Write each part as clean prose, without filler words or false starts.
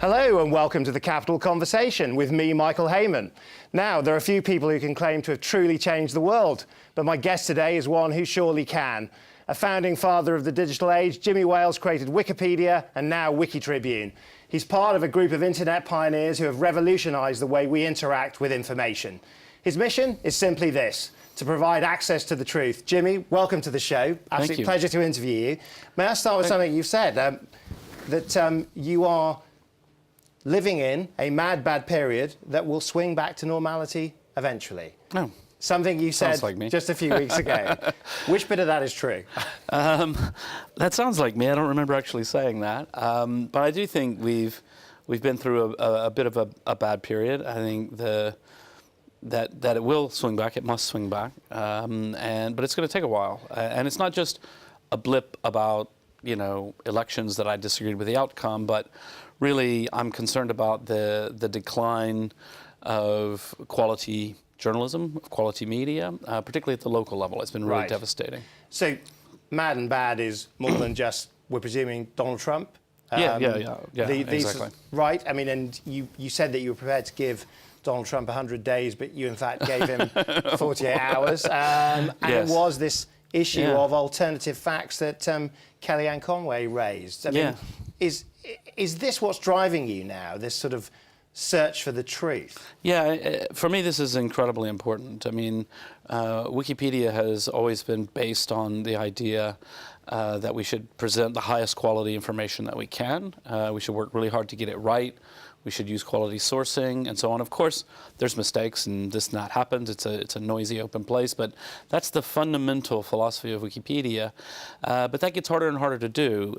Hello and welcome to the Capital Conversation with me, Michael Hayman. Now, there are a few people who can claim to have truly changed the world, but my guest today is one who surely can. A founding father of the digital age, Jimmy Wales created Wikipedia and now Wikitribune. He's part of a group of internet pioneers who have revolutionized the way we interact with information. His mission is simply this: to provide access to the truth. Jimmy, welcome to the show. Absolute pleasure to interview you. May I start with something you've said, that you are living in a mad, bad period that will swing back to normality eventually. Oh. Something you said like me. just a few weeks ago. Which bit of that is true? That sounds like me. I don't remember actually saying that. But I do think we've been through a bit of a bad period. I think that it will swing back. It must swing back. But it's going to take a while. And it's not just a blip about, elections that I disagreed with the outcome, but really I'm concerned about the decline of quality journalism, of quality media, particularly at the local level. It's been really devastating. So mad and bad is more than just, we're presuming, Donald Trump? Exactly. Right, I mean, and you said that you were prepared to give Donald Trump 100 days, but you in fact gave him 48 hours. And it was this issue of alternative facts that Kellyanne Conway raised. I mean, is this what's driving you now, this sort of search for the truth? Yeah, for me this is incredibly important. I mean, Wikipedia has always been based on the idea that we should present the highest quality information that we can. We should work really hard to get it right. We should use quality sourcing and so on. Of course, there's mistakes and this and that happens. It's a noisy, open place, but that's the fundamental philosophy of Wikipedia. But that gets harder and harder to do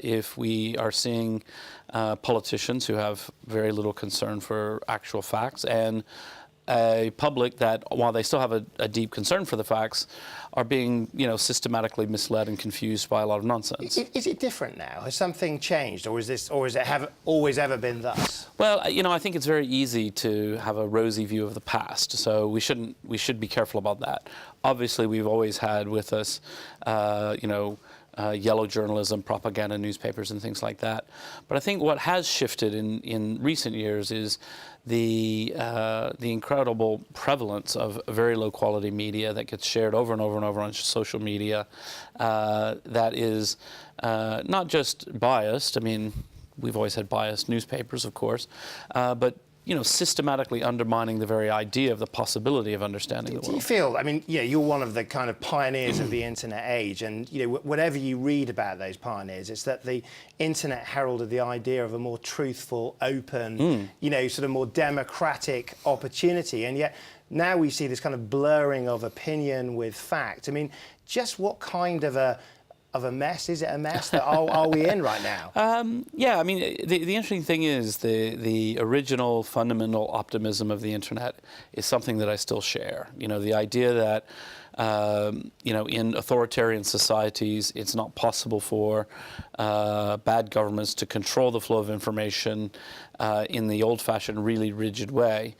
if we are seeing politicians who have very little concern for actual facts and a public that, while they still have a deep concern for the facts, are being, systematically misled and confused by a lot of nonsense. Is it different now? Has something changed, or has it always ever been thus? Well, I think it's very easy to have a rosy view of the past, so we should be careful about that. Obviously, we've always had with us, yellow journalism, propaganda newspapers, and things like that. But I think what has shifted in recent years is the incredible prevalence of very low quality media that gets shared over and over and over on social media that is not just biased. I mean, we've always had biased newspapers, of course, but systematically undermining the very idea of the possibility of understanding the world. Do you feel, I mean, you're one of the kind of pioneers of the internet age, and whatever you read about those pioneers, it's that the internet heralded the idea of a more truthful, open, sort of more democratic opportunity, and yet now we see this kind of blurring of opinion with fact. I mean, just what kind of a mess? Is it a mess that are we in right now? Yeah, I mean, the interesting thing is the original fundamental optimism of the internet is something that I still share. The idea that in authoritarian societies, it's not possible for bad governments to control the flow of information in the old-fashioned, really rigid way.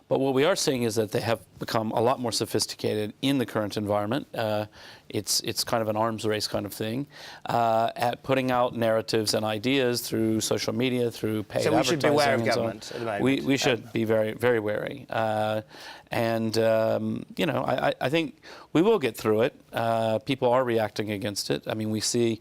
But what we are seeing is that they have become a lot more sophisticated in the current environment. It's kind of an arms race kind of thing, at putting out narratives and ideas through social media, through paid advertising. So we should be aware of government at the moment. We should be very, very wary. I think we will get through it. People are reacting against it. I mean, we see,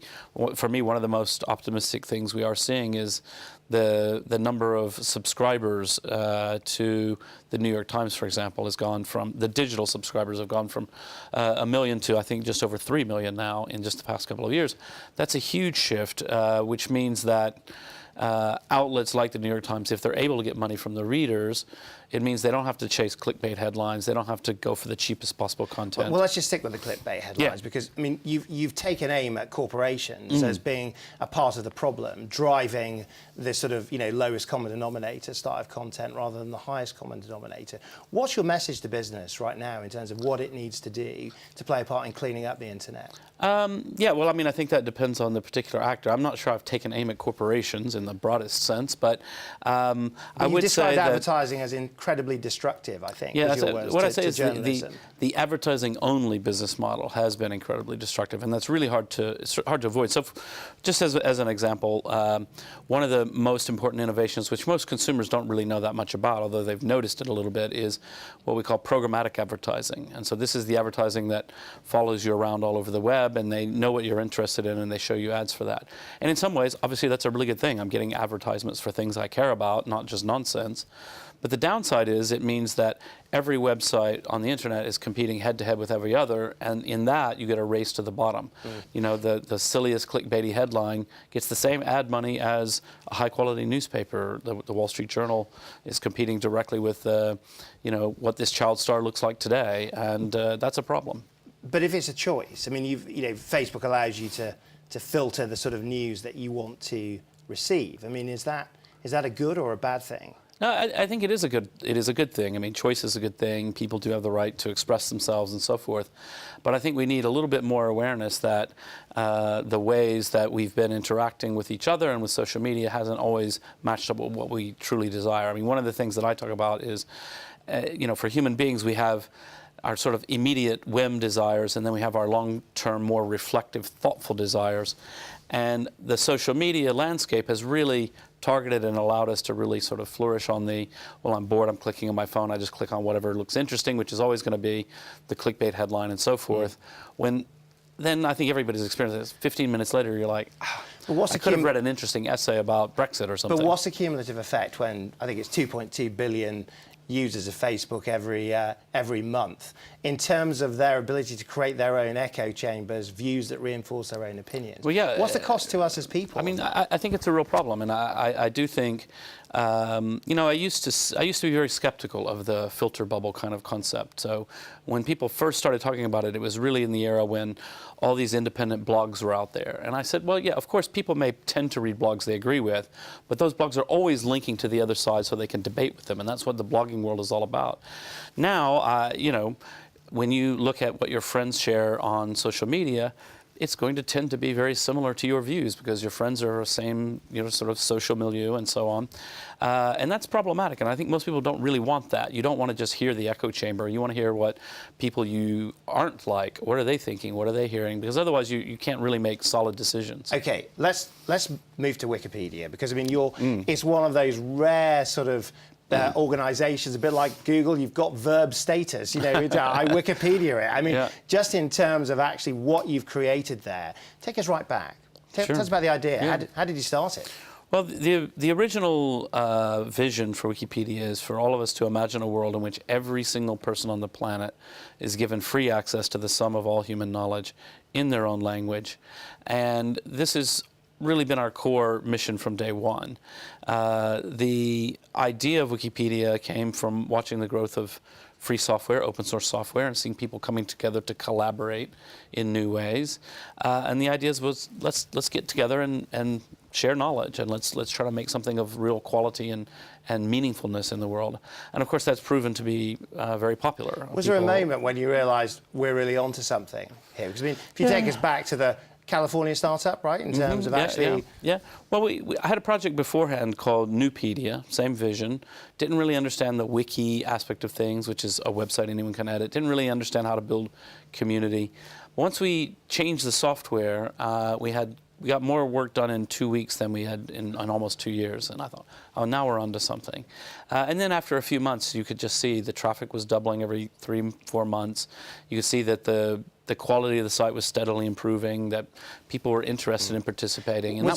for me, one of the most optimistic things we are seeing is the number of subscribers to the New York Times, for example, has gone from, the digital subscribers have gone from 1 million to, I think, just over 3 million now in just the past couple of years. That's a huge shift, which means that outlets like the New York Times, if they're able to get money from the readers, it means they don't have to chase clickbait headlines. They don't have to go for the cheapest possible content. Well, let's just stick with the clickbait headlines, because I mean, you've taken aim at corporations as being a part of the problem, driving this sort of lowest common denominator style of content rather than the highest common denominator. What's your message to business right now in terms of what it needs to do to play a part in cleaning up the internet? Yeah, well, I mean, I think that depends on the particular actor. I'm not sure I've taken aim at corporations in the broadest sense, but I You would say described that advertising as incredly destructive, I think. yeah, was your words what I to- say to is journalism. the advertising-only business model has been incredibly destructive, and that's really hard to avoid. So, just as an example, one of the most important innovations, which most consumers don't really know that much about, although they've noticed it a little bit, is what we call programmatic advertising. And so this is the advertising that follows you around all over the web, and they know what you're interested in, and they show you ads for that. And in some ways, obviously, that's a really good thing. I'm getting advertisements for things I care about, not just nonsense. But the downside is it means that every website on the internet is competing head-to-head with every other, and in that you get a race to the bottom. You know, the silliest clickbaity headline gets the same ad money as a high-quality newspaper. The Wall Street Journal is competing directly with, you know, what this child star looks like today, and that's a problem. But if it's a choice, I mean, Facebook allows you to filter the sort of news that you want to receive. I mean, is that a good or a bad thing? No, I think it is a good thing. I mean, choice is a good thing. People do have the right to express themselves and so forth. But I think we need a little bit more awareness that the ways that we've been interacting with each other and with social media hasn't always matched up with what we truly desire. I mean, one of the things that I talk about is, you know, for human beings, we have our sort of immediate whim desires, and then we have our long-term, more reflective, thoughtful desires. And the social media landscape has really targeted and allowed us to really sort of flourish on the, well, I'm bored, I'm clicking on my phone, I just click on whatever looks interesting, which is always going to be the clickbait headline and so forth. Then I think everybody's experienced this. 15 minutes later, you're like, I could have read an interesting essay about Brexit or something. But what's the cumulative effect when I think it's 2.2 billion users of Facebook every month, in terms of their ability to create their own echo chambers, views that reinforce their own opinions? Well, yeah, what's the cost to us as people? I mean, I think it's a real problem, and I do think, you know, I used to be very skeptical of the filter bubble kind of concept. So when people first started talking about it, it was really in the era when all these independent blogs were out there. And I said, well, yeah, of course, people may tend to read blogs they agree with, but those blogs are always linking to the other side so they can debate with them, and that's what the blogging world is all about. Now, you know, when you look at what your friends share on social media, it's going to tend to be very similar to your views because your friends are the same, you know, sort of social milieu and so on. And that's problematic, and I think most people don't really want that. You don't want to just hear the echo chamber. You want to hear what people you aren't like, what are they thinking, what are they hearing, because otherwise you can't really make solid decisions. Okay, let's move to Wikipedia, because, I mean, it's one of those rare sort of organisations, a bit like Google. You've got verb status, you know, I Wikipedia it. I mean, just in terms of actually what you've created there, take us right back. Tell us about the idea. Yeah. How did you start it? Well, the original vision for Wikipedia is for all of us to imagine a world in which every single person on the planet is given free access to the sum of all human knowledge in their own language. And this has really been our core mission from day one. The idea of Wikipedia came from watching the growth of free software, open source software, and seeing people coming together to collaborate in new ways. And the idea was, let's get together and share knowledge, and let's try to make something of real quality and meaningfulness in the world. And of course, that's proven to be very popular. Was there a moment when you realised we're really onto something here? Because, I mean, if you take us back to the California startup, right, in terms of actually... Yeah. Well, I had a project beforehand called Newpedia, same vision. Didn't really understand the wiki aspect of things, which is a website anyone can edit. Didn't really understand how to build community. Once we changed the software, we got more work done in 2 weeks than we had in almost 2 years. And I thought, oh, now we're onto something. And then after a few months, you could just see the traffic was doubling every 3-4 months. You could see that the quality of the site was steadily improving, that people were interested in participating. And was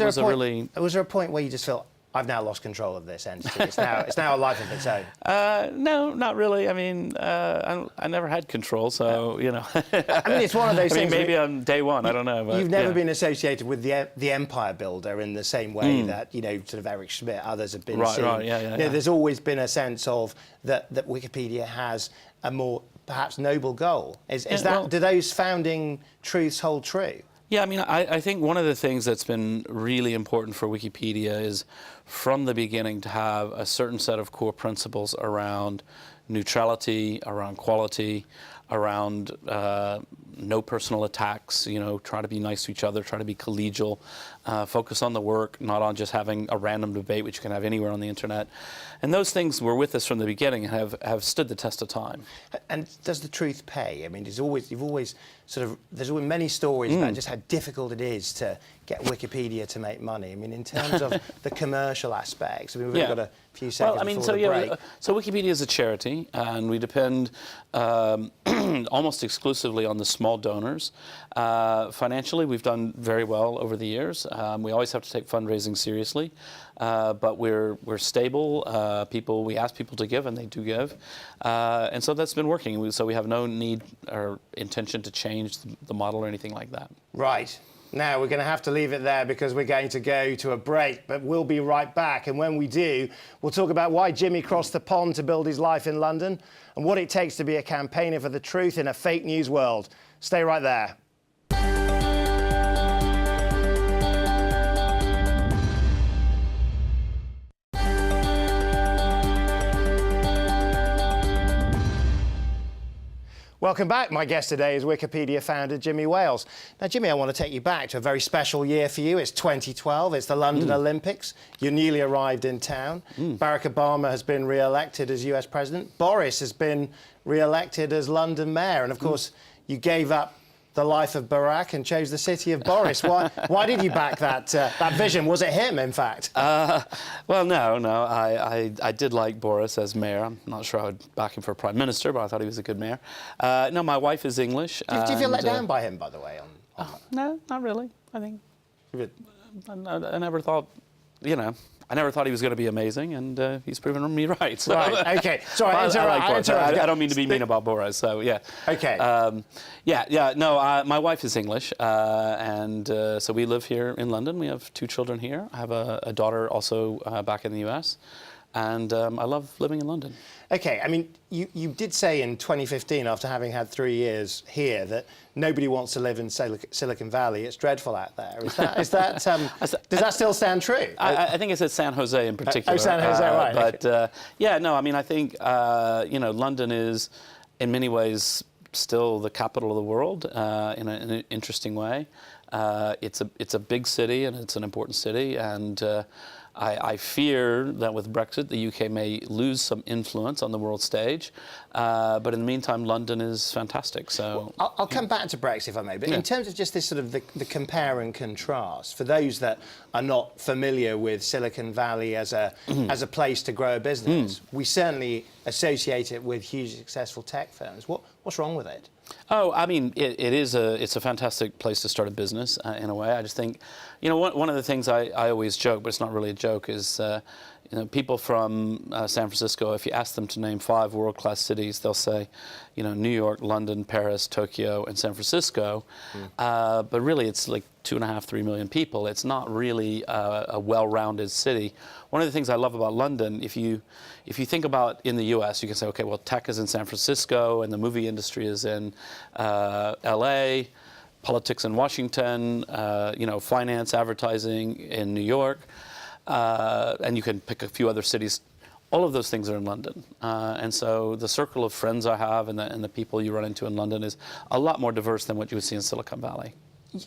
there a point where you just felt, I've now lost control of this entity, it's now a life of its own? No, not really. I mean, I never had control, so, you know. I mean, it's one of those things... Maybe on day one, I don't know. But, you've never been associated with the empire builder in the same way that, you know, sort of Eric Schmidt, others have been seen. Right, You know, there's always been a sense of that Wikipedia has a more, perhaps, noble goal. Do those founding truths hold true? Yeah, I mean, I think one of the things that's been really important for Wikipedia is from the beginning to have a certain set of core principles around neutrality, around quality, around no personal attacks, try to be nice to each other, try to be collegial, focus on the work, not on just having a random debate, which you can have anywhere on the internet. And those things were with us from the beginning and have stood the test of time. And does the truth pay? I mean, there's always many stories about just how difficult it is to get Wikipedia to make money. I mean, in terms of the commercial aspects, I mean, we've got a few seconds before the break. So Wikipedia is a charity, and we depend almost exclusively on the small donors. Financially, we've done very well over the years. We always have to take fundraising seriously, but we're stable. We ask people to give, and they do give, and so that's been working. So we have no need or intention to change the model or anything like that. Right. Now, we're going to have to leave it there because we're going to go to a break, but we'll be right back. And when we do, we'll talk about why Jimmy crossed the pond to build his life in London and what it takes to be a campaigner for the truth in a fake news world. Stay right there. Welcome back. My guest today is Wikipedia founder Jimmy Wales. Now, Jimmy, I want to take you back to a very special year for you. It's 2012. It's the London Olympics. You're newly arrived in town. Barack Obama has been re-elected as US president. Boris has been re-elected as London mayor. And, of course, you gave up the life of Barack and chose the city of Boris. Why did you back that vision? Was it him, in fact? Well, no. I did like Boris as mayor. I'm not sure I would back him for prime minister, but I thought he was a good mayor. No, my wife is English. Do you feel let down by him, by the way? No, not really. I think I never thought, I never thought he was going to be amazing, and he's proven me right. So. Right, OK. Sorry, I don't mean to be mean about Boris, so yeah. OK. No, my wife is English, and so we live here in London. We have 2 children here. I have a daughter also back in the US, and I love living in London. OK, I mean, you did say in 2015, after having had 3 years here, that nobody wants to live in Silicon Valley. It's dreadful out there. Does that still stand true? I think I said San Jose in particular. San Jose, right. But I think, London is, in many ways, still the capital of the world in an interesting way. It's a big city, and it's an important city, and I fear that with Brexit, the UK may lose some influence on the world stage. But in the meantime, London is fantastic. So I'll come back to Brexit, if I may. But in terms of just this sort of the compare and contrast, for those that are not familiar with Silicon Valley as a place to grow a business, we certainly associate it with hugely successful tech firms. What's wrong with it? Oh, I mean, it's a fantastic place to start a business in a way. I just think, one of the things I always joke, but it's not really a joke, is people from San Francisco, if you ask them to name 5 world-class cities, they'll say, New York, London, Paris, Tokyo, and San Francisco. But really, it's like 2.5, 3 million people. It's not really a well-rounded city. One of the things I love about London, if you think about in the U.S., you can say, okay, well, tech is in San Francisco, and the movie industry is in L.A., politics in Washington, finance, advertising in New York, and you can pick a few other cities. All of those things are in London, and so the circle of friends I have and the people you run into in London is a lot more diverse than what you would see in Silicon Valley.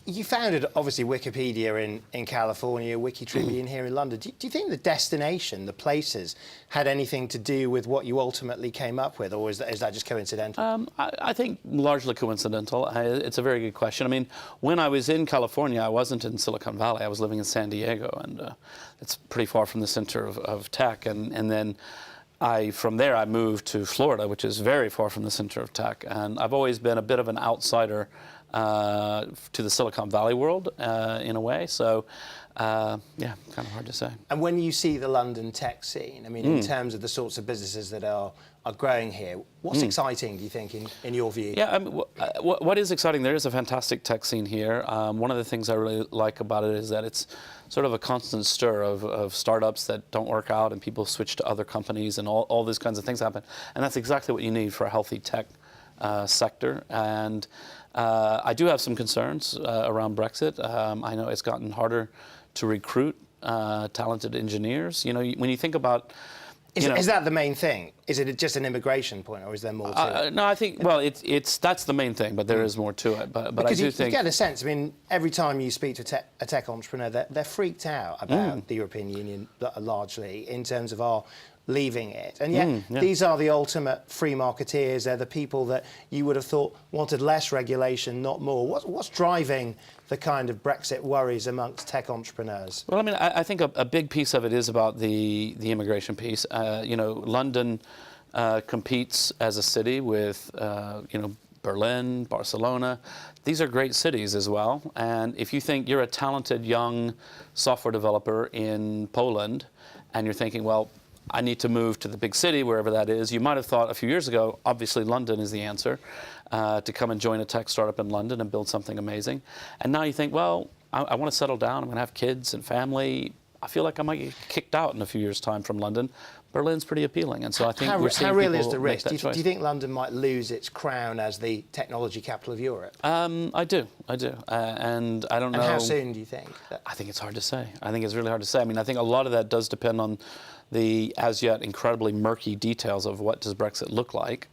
You founded, obviously, Wikipedia in California, Wikitribune here in London. Do you think the destination, the places, had anything to do with what you ultimately came up with, or is that just coincidental? I think largely coincidental. It's a very good question. I mean, when I was in California, I wasn't in Silicon Valley. I was living in San Diego, and it's pretty far from the center of tech. And then from there, I moved to Florida, which is very far from the center of tech. And I've always been a bit of an outsider to the Silicon Valley world in a way. So, kind of hard to say. And when you see the London tech scene, I mean, in terms of the sorts of businesses that are growing here, what's exciting, do you think, in your view? Yeah, what is exciting, there is a fantastic tech scene here. One of the things I really like about it is that it's sort of a constant stir of startups that don't work out and people switch to other companies and all these kinds of things happen. And that's exactly what you need for a healthy tech sector. And I do have some concerns around Brexit. I know it's gotten harder to recruit talented engineers. When you think about Is that the main thing? Is it just an immigration point, or is there more to it? No, I think, well, that's the main thing, but there is more to it. But Because I do think you get a sense. I mean, every time you speak to a tech entrepreneur, they're freaked out about the European Union largely in terms of our leaving it. And yet these are the ultimate free marketeers. They're the people that you would have thought wanted less regulation, not more. What's driving the kind of Brexit worries amongst tech entrepreneurs? Well, I mean, I think a big piece of it is about the immigration piece. London competes as a city with, Berlin, Barcelona. These are great cities as well. And if you think you're a talented young software developer in Poland and you're thinking, well, I need to move to the big city, wherever that is, you might have thought a few years ago, obviously London is the answer, to come and join a tech startup in London and build something amazing. And now you think, well, I want to settle down, I'm going to have kids and family. I feel like I might get kicked out in a few years' time from London. Berlin's pretty appealing, and so I think we're seeing how real people is the risk? make that choice. Do you think London might lose its crown as the technology capital of Europe? I do, and I don't know. And how soon do you think? I think it's hard to say. I think it's really hard to say. I mean, I think a lot of that does depend on the as yet incredibly murky details of what does Brexit look like,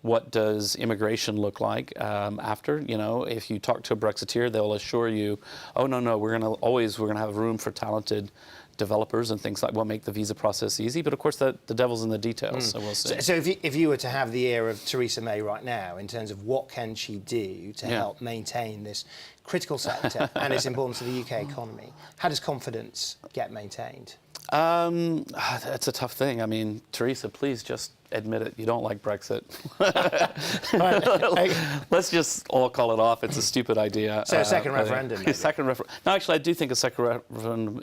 what does immigration look like after. If you talk to a Brexiteer, they'll assure you, oh no, we're going to have room for talented developers and things like what make the visa process easy. But of course, the devil's in the details, so we'll see. So if you were to have the ear of Theresa May right now in terms of what can she do to help maintain this critical sector and its importance to the UK economy, how does confidence get maintained? That's a tough thing. I mean, Theresa, please just admit it. You don't like Brexit. Let's just all call it off. It's a stupid idea. So a second referendum. No, actually, I do think a second referendum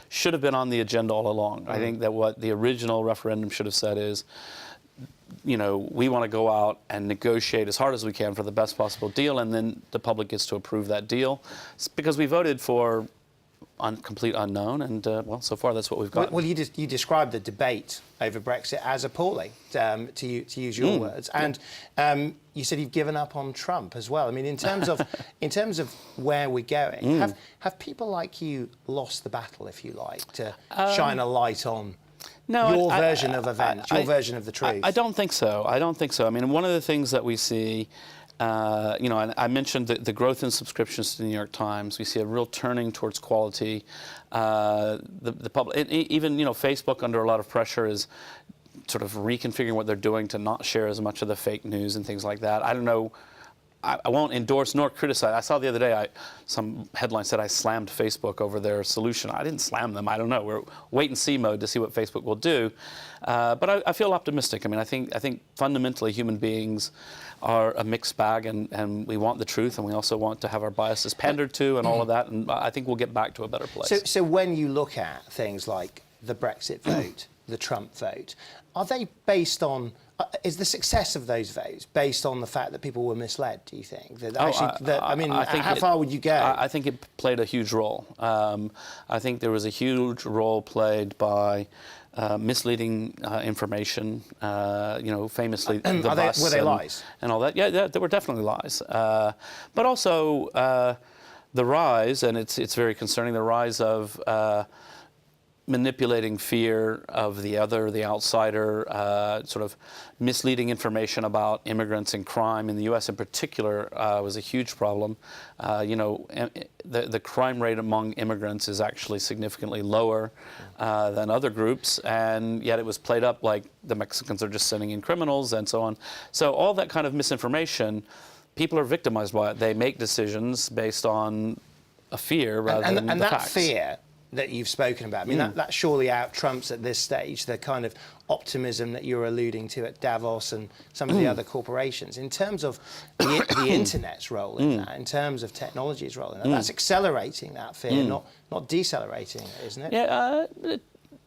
should have been on the agenda all along. I think that what the original referendum should have said is, we want to go out and negotiate as hard as we can for the best possible deal, and then the public gets to approve that deal. It's because we voted for complete unknown, and so far that's what we've got. Well, you described the debate over Brexit as appalling, to use your words, and you said you've given up on Trump as well. I mean, in terms of where we're going, have people like you lost the battle, if you like, to shine a light on your version of events, your version of the truth? I don't think so. I mean, one of the things that we see. And I mentioned the growth in subscriptions to the New York Times. We see a real turning towards quality. The public, even Facebook, under a lot of pressure, is sort of reconfiguring what they're doing to not share as much of the fake news and things like that. I don't know. I won't endorse nor criticize. I saw the other day some headline said I slammed Facebook over their solution. I didn't slam them. I don't know. We're wait and see mode to see what Facebook will do. But I feel optimistic. I mean, I think fundamentally human beings are a mixed bag, and we want the truth, and we also want to have our biases pandered to and all of that. And I think we'll get back to a better place. So when you look at things like the Brexit vote, the Trump vote, are they based on? Is the success of those votes based on the fact that people were misled, do you think? How far would you go? I think it played a huge role. I think there was a huge role played by misleading information, famously the bus. Were they lies? And all that. Yeah, there were definitely lies. But also the rise, and it's very concerning, the rise of manipulating fear of the other, the outsider, sort of misleading information about immigrants and crime in the U.S. in particular was a huge problem. The crime rate among immigrants is actually significantly lower than other groups, and yet it was played up like the Mexicans are just sending in criminals and so on. So all that kind of misinformation, people are victimized by it. They make decisions based on a fear rather than the facts. And that fear that you've spoken about, I mean, that surely out-trumps at this stage the kind of optimism that you're alluding to at Davos and some of the other corporations. In terms of the internet's role in that, in terms of technology's role in that, that's accelerating that fear, not decelerating it, isn't it? Yeah,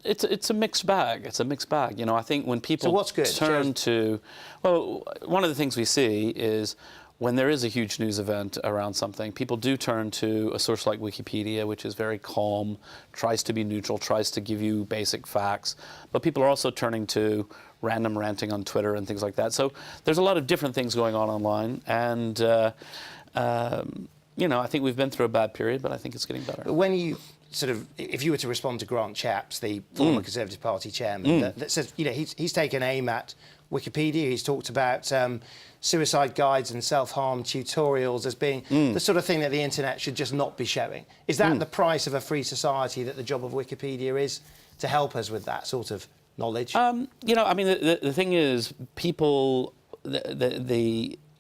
it's a mixed bag. It's a mixed bag. I think when people turn to, well, one of the things we see is when there is a huge news event around something, people do turn to a source like Wikipedia, which is very calm, tries to be neutral, tries to give you basic facts. But people are also turning to random ranting on Twitter and things like that. So there's a lot of different things going on online. And You know, I think we've been through a bad period, but I think it's getting better. But when you sort of, if you were to respond to Grant Shapps, the former Conservative Party chairman, that says, you know, he's taken aim at Wikipedia. He's talked about suicide guides and self-harm tutorials as being the sort of thing that the internet should just not be showing. Is that the price of a free society, that the job of Wikipedia is to help us with that sort of knowledge? You know, I mean, the thing is, people,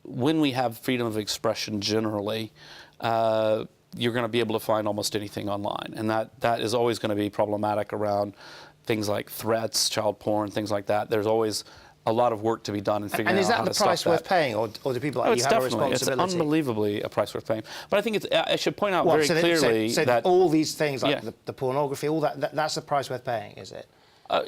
when we have freedom of expression generally, you're going to be able to find almost anything online, and that is always going to be problematic around things like threats, child porn, things like that. There's always a lot of work to be done in figuring out how to stop that. And is that the price worth paying, or do people like you have a responsibility? It's unbelievably a price worth paying. But I think I should point out very clearly that all these things, like the pornography, all that's the price worth paying, is it?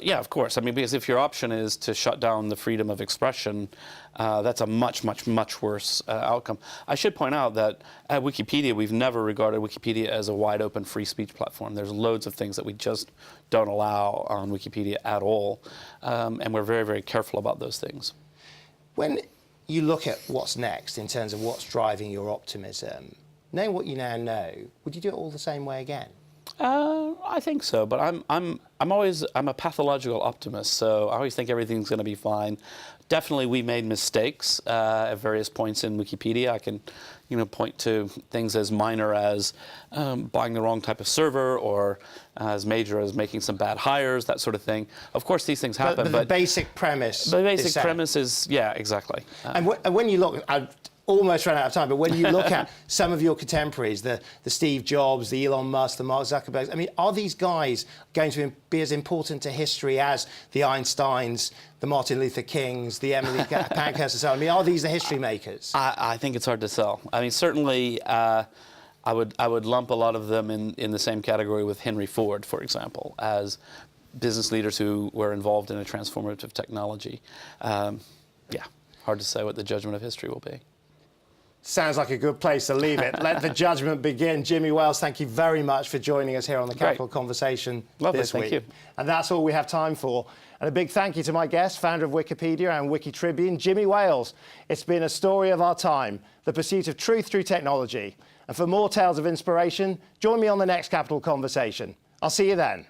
Yeah, of course. I mean, because if your option is to shut down the freedom of expression, that's a much, much, much worse outcome. I should point out that at Wikipedia, we've never regarded Wikipedia as a wide-open free speech platform. There's loads of things that we just don't allow on Wikipedia at all, and we're very, very careful about those things. When you look at what's next in terms of what's driving your optimism, knowing what you now know, would you do it all the same way again? I think so, but I'm a pathological optimist, so I always think everything's going to be fine. Definitely, we made mistakes at various points in Wikipedia. I can, you know, point to things as minor as buying the wrong type of server, or as major as making some bad hires, that sort of thing. Of course, these things happen, but the basic premise. The basic premise is, yeah, exactly. And when you look, I've almost run out of time, but when you look at some of your contemporaries, the Steve Jobs, the Elon Musk, the Mark Zuckerberg, I mean, are these guys going to be as important to history as the Einsteins, the Martin Luther Kings, the Emily Pankhurst and so on? I mean, are these the history makers? I think it's hard to tell. I mean, certainly, I would lump a lot of them in the same category with Henry Ford, for example, as business leaders who were involved in a transformative technology. Yeah, hard to say what the judgment of history will be. Sounds like a good place to leave it. Let the judgment begin. Jimmy Wales, thank you very much for joining us here on the Capital Conversation this week. Thank you. And that's all we have time for. And a big thank you to my guest, founder of Wikipedia and Wiki Tribune, Jimmy Wales. It's been a story of our time, the pursuit of truth through technology. And for more tales of inspiration, join me on the next Capital Conversation. I'll see you then.